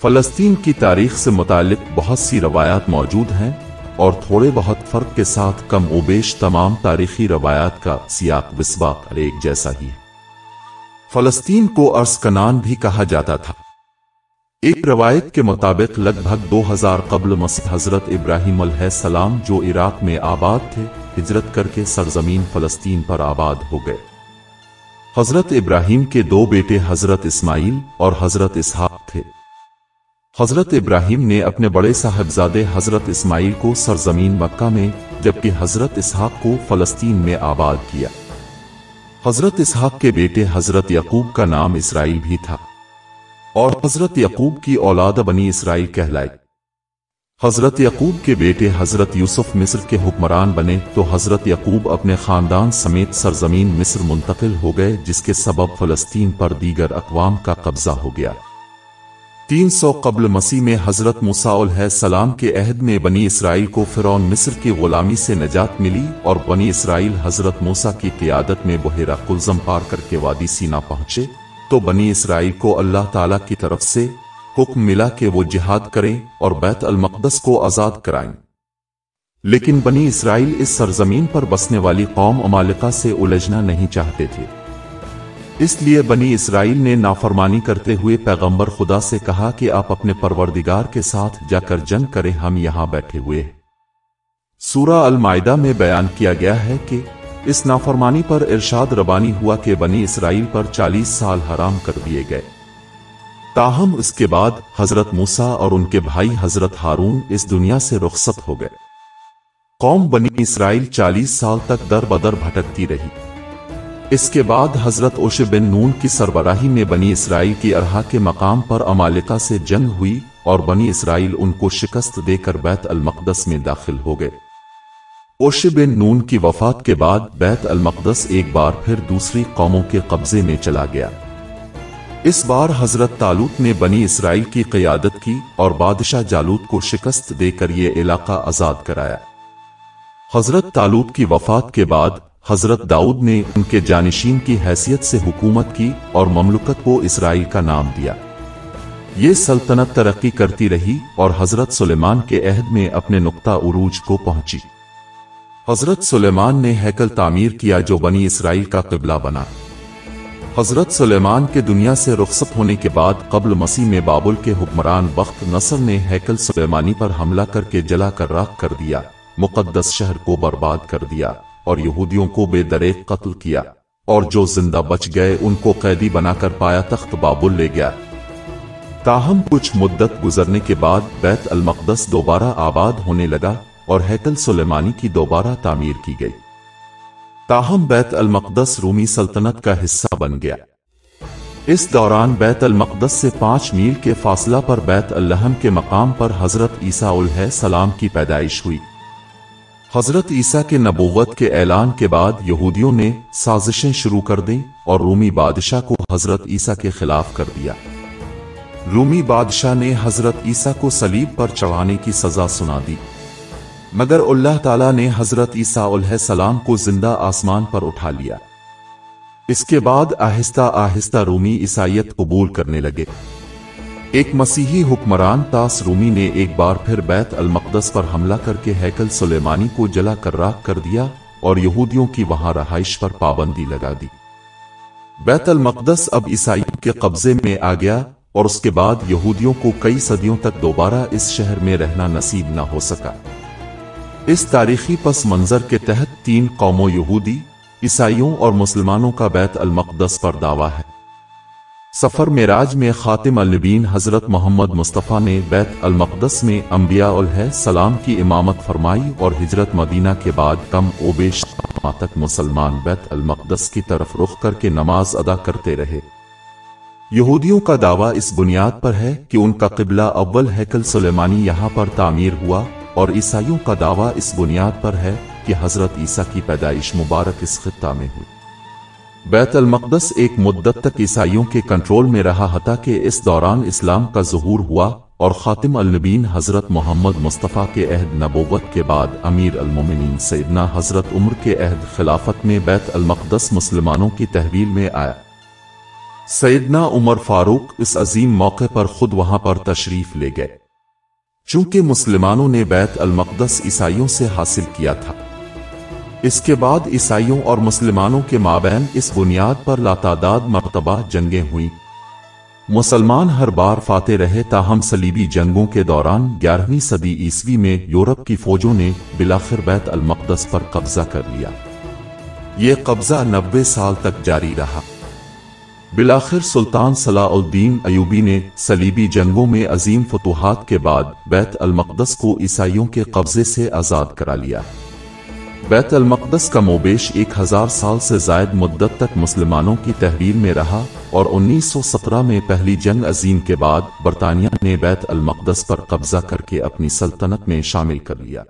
फ़लस्तीन की तारीख से मुतालिक बहुत सी रवायात मौजूद हैं और थोड़े बहुत फ़र्क के साथ कम ओबेश तमाम तारीखी रवायात का सियाक विस्बाक एक जैसा ही है। फ़लस्तीन को अर्ज़ कनान भी कहा जाता था। एक रवायत के मुताबिक लगभग 2000 क़ब्ल मसीह हज़रत इब्राहीम अलैहिस्सलाम जो इराक में आबाद थे, हिजरत करके सरजमीन फ़लस्तीन पर आबाद हो गए। हज़रत इब्राहीम के दो बेटे हज़रत इस्माइल और हज़रत इसहाक थे। हज़रत इब्राहीम ने अपने बड़े साहबजादे हज़रत इस्माइल को सरजमीन मक्का में, जबकि हज़रत इसहाक को फ़लस्तीन में आबाद किया। हज़रत इसहाक के बेटे हज़रत यकूब का नाम इसराइल भी था और हज़रत यकूब की औलाद बनी इसराइल कहलाई। हज़रत यकूब के बेटे हज़रत यूसुफ मिस्र के हुक्मरान बने तो हज़रत यकूब अपने ख़ानदान समेत सरजमीन मिस्र मुंतकिल हो गए, जिसके सबब फ़लस्तीन पर दीगर अक़वाम का कब्ज़ा हो गया। 300 क़ब्ल मसीह में हज़रत मूसा अलैहिस्सलाम के अहद में बनी इसराइल को फ़िरौन मिस्र की ग़ुलामी से नजात मिली और बनी इसराइल हज़रत मूसा की क़ियादत में बुहेरा कुल्ज़म पार करके वादी सीना पहुँचे तो बनी इसराइल को अल्लाह ताला की तरफ से हुक्म मिला कि वो जिहाद करें और बैत अल मक़दस को आज़ाद कराएं। लेकिन बनी इसराइल इस सरजमीन पर बसने वाली कौम अमालिका से उलझना नहीं चाहते थे। इसलिए बनी इसराइल ने नाफरमानी करते हुए पैगंबर खुदा से कहा कि आप अपने परवरदिगार के साथ जाकर जंग करें, हम यहां बैठे हुए हैं। सूरा अल माइदा में बयान किया गया है कि इस नाफरमानी पर इरशाद रबानी हुआ कि बनी इसराइल पर 40 साल हराम कर दिए गए। ताहम इसके बाद हजरत मूसा और उनके भाई हजरत हारून इस दुनिया से रुखसत हो गए। कौम बनी इसराइल 40 साल तक दर बदर भटकती रही। इसके बाद हजरत ओशे बिन नून की सरबराही में बनी इसराइल की अरहा के मकाम पर अमालिका से जंग हुई और बनी इसराइल उनको शिकस्त देकर बैत अल मक़दस में दाखिल हो गए। ओशे बिन नून की वफात के बाद बैत अल मक़दस एक बार फिर दूसरी कौमों के कब्जे में चला गया। इस बार हजरत तालूत ने बनी इसराइल की क़ियादत की और बादशाह जालूत को शिकस्त देकर ये इलाका आज़ाद कराया। हजरत तालूत की वफात के बाद हजरत दाऊद ने उनके जानिशीन की हैसियत से हुकूमत की और ममलुकत को इसराइल का नाम दिया। ये सल्तनत तरक्की करती रही और हजरत सुलेमान के अहद में अपने नुक्ता उरूज को पहुंची। हजरत सुलेमान ने हैकल तामीर किया जो बनी इसराइल का क़िबला बना। हजरत सुलेमान के दुनिया से रुखसत होने के बाद क़ब्ल मसीह में बाबुल के हुक्मरान बख्त नसर ने हैकल सुलेमानी पर हमला करके जला कर राख कर दिया, मुक़द्दस शहर को बर्बाद कर दिया और यहूदियों को बेदरेक कत्ल किया और जो जिंदा बच गए उनको कैदी बनाकर पाया तख्त बाबुल ले गया। ताहम कुछ मुद्दत गुजरने के बाद बैत अल मक़दस दोबारा आबाद होने लगा और हैकल सुलेमानी की दोबारा तामीर की गई। ताहम बैत अल मक़दस रूमी सल्तनत का हिस्सा बन गया। इस दौरान बैत अल मक़दस से 5 मील के फासला पर बैत अल लहम के मकाम पर हजरत ईसा अलैहिस्सलाम की पैदाइश हुई। हजरत ईसा के नबूवत के ऐलान के बाद यहूदियों ने साजिशें शुरू कर दी और रूमी बादशाह को हजरत ईसा के खिलाफ कर दिया। रूमी बादशाह ने हजरत ईसा को सलीब पर चढ़ाने की सजा सुना दी, मगर अल्लाह ताला ने हजरत ईसा अलैहिस्सलाम को जिंदा आसमान पर उठा लिया। इसके बाद आहिस्ता आहिस्ता रूमी ईसाईयत कबूल करने लगे। एक मसीही हुक्मरान तास रूमी ने एक बार फिर बैत अल मक़दस पर हमला करके हैकल सुलेमानी को जला कर राख कर दिया और यहूदियों की वहां रहाइश पर पाबंदी लगा दी। बैत अल मक़दस अब ईसाइयों के कब्जे में आ गया और उसके बाद यहूदियों को कई सदियों तक दोबारा इस शहर में रहना नसीब न हो सका। इस तारीखी पस मंजर के तहत 3 कौमों यहूदी, ईसाइयों और मुसलमानों का बैत अल मक़दस पर दावा है। सफर मेराज में खातिम अल नबीन हजरत मोहम्मद मुस्तफ़ा ने बैत अल मक़दस में अंबिया अलैहिस्सलाम की इमामत फरमाई और हिजरत मदीना के बाद कम ओबेश तक मुसलमान बैत अल मक़दस की तरफ रुख करके नमाज अदा करते रहे। यहूदियों का दावा इस बुनियाद पर है कि उनका क़िबला अव्वल हैकल सुलेमानी यहाँ पर तामीर हुआ और ईसाइयों का दावा इस बुनियाद पर है कि हजरत ईसा की पैदाइश मुबारक इस खित्ता में हुई। बैत अल मक़दस एक मुद्दत तक ईसाइयों के कंट्रोल में रहा, हता कि इस दौरान इस्लाम का ज़ुहूर हुआ और खातिम अल नबीन हजरत मोहम्मद मुस्तफ़ा के अहद नबूवत के बाद अमीर अल मोमिनीन सैयदना हजरत उमर के अहद खिलाफत में बैत अल मक़दस मुसलमानों की तहवील में आया। सैयदना उमर फारूक इस अजीम मौके पर खुद वहां पर तशरीफ ले गए। चूंकि मुसलमानों ने बैत अल मक़दस ईसाइयों से हासिल किया था, इसके बाद ईसाइयों और मुसलमानों के माबैन इस बुनियाद पर लातादाद मरतबा जंगें हुई। मुसलमान हर बार फाते रहे, ताहम सलीबी जंगों के दौरान 11वीं सदी ईस्वी में यूरोप की फौजों ने बिलाखिर बैत अल मक़दस पर कब्जा कर लिया। ये कब्जा 90 साल तक जारी रहा। बिलाखिर सुल्तान सलाउद्दीन अयूबी ने सलीबी जंगों में अजीम फतूहात के बाद बैत अल मक़दस को ईसाइयों के कब्जे से आज़ाद करा लिया। बैत अल मक़दस का मोबेश 1000 साल से ज़ायद मुद्दत तक मुसलमानों की तहवील में रहा और 1917 में पहली जंग अजीम के बाद बरतानिया ने बैत अल मक़दस पर कब्जा करके अपनी सल्तनत में शामिल कर लिया।